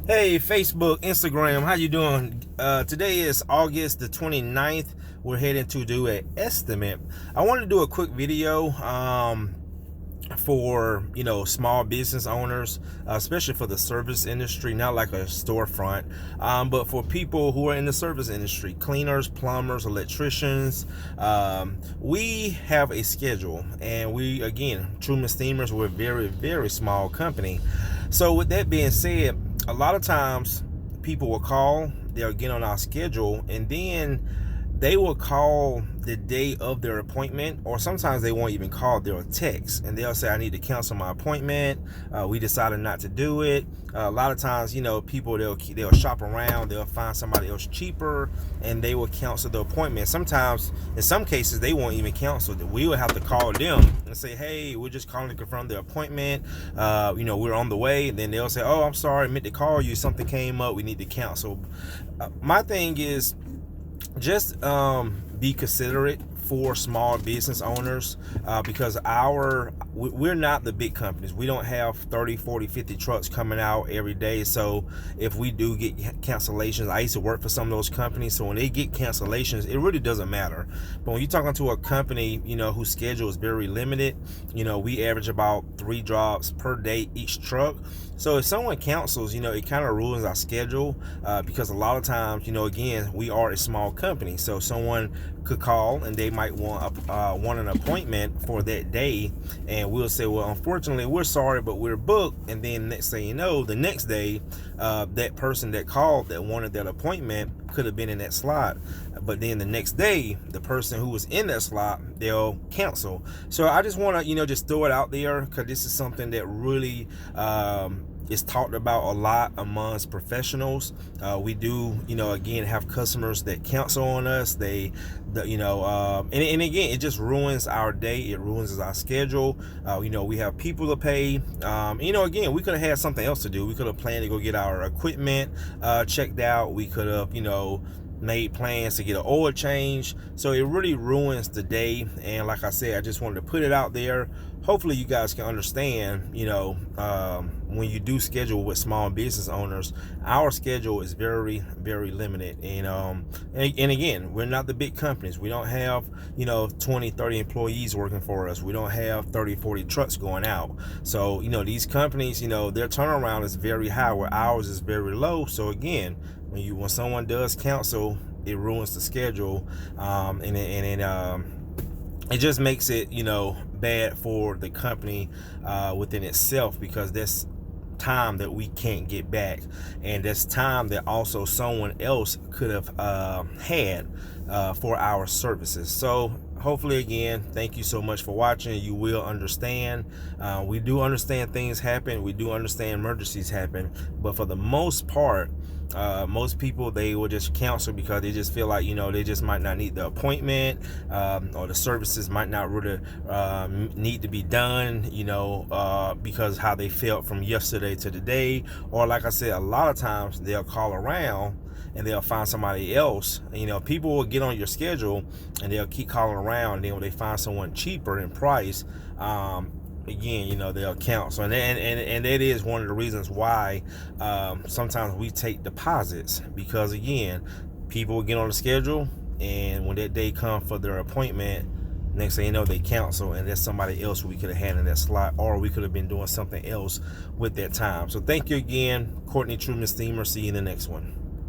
Hey, Facebook, Instagram, how you doing? Today is August the 29th. We're heading to do an estimate. I wanted to do a quick video for small business owners, especially for the service industry, not like a storefront, but for people who are in the service industry, cleaners, plumbers, electricians. We have a schedule, and we, again, Truman Steamers, we're a very, very small company. So with that being said, a lot of times people will call, they'll get on our schedule, and then they will call the day of their appointment, or sometimes they won't even call, they'll text and they'll say, I need to cancel my appointment. We decided not to do it. A lot of times, people, they'll shop around, they'll find somebody else cheaper, and they will cancel the appointment. Sometimes, in some cases, they won't even cancel. We will have to call them and say, hey, we're just calling to confirm the appointment. We're on the way. And then they'll say, oh, I'm sorry, I meant to call you. Something came up. We need to cancel. My thing is, just be considerate for small business owners, because we're not the big companies. We don't have 30, 40, 50 trucks coming out every day. So if we do get cancellations, I used to work for some of those companies, so when they get cancellations, it really doesn't matter. But when you're talking to a company whose schedule is very limited, we average about 3 drops per day each truck. So if someone cancels, it kind of ruins our schedule, because a lot of times, again, we are a small company. So someone could call and they might want an appointment for that day, and we'll say, well, unfortunately, we're sorry, but we're booked. And then next thing you know, the next day, that person that called that wanted that appointment could have been in that slot, but then the next day, the person who was in that slot, they'll cancel. So I just want to just throw it out there, because this is something that really is talked about a lot amongst professionals. We do again have customers that cancel on us. And again, it just ruins our day, it ruins our schedule. We have people to pay. Again, we could have had something else to do. We could have planned to go get our equipment checked out. We could have made plans to get an oil change. So it really ruins the day. And like I said, I just wanted to put it out there. Hopefully you guys can understand, when you do schedule with small business owners, our schedule is very, very limited. And again, we're not the big companies. We don't have 20, 30 employees working for us. We don't have 30, 40 trucks going out. So these companies, their turnaround is very high, where ours is very low. So again, when someone does cancel, it ruins the schedule, and it just makes it bad for the company within itself, because that's time that we can't get back, and that's time that also someone else could have had for our services. So hopefully, again, thank you so much for watching. You will understand. We do understand things happen. We do understand emergencies happen, but for the most part, most people, they will just cancel because they just feel like they just might not need the appointment, or the services might not really need to be done, because how they felt from yesterday to today. Or like I said, a lot of times they'll call around and they'll find somebody else. People will get on your schedule and they'll keep calling around, and then when they find someone cheaper in price, again, they'll cancel. And that is one of the reasons why sometimes we take deposits, because again, people will get on the schedule, and when that day comes for their appointment, next thing you know, they cancel, and there's somebody else we could have had in that slot, or we could have been doing something else with that time. So thank you again, Courtney Truman Steamer. See you in the next one.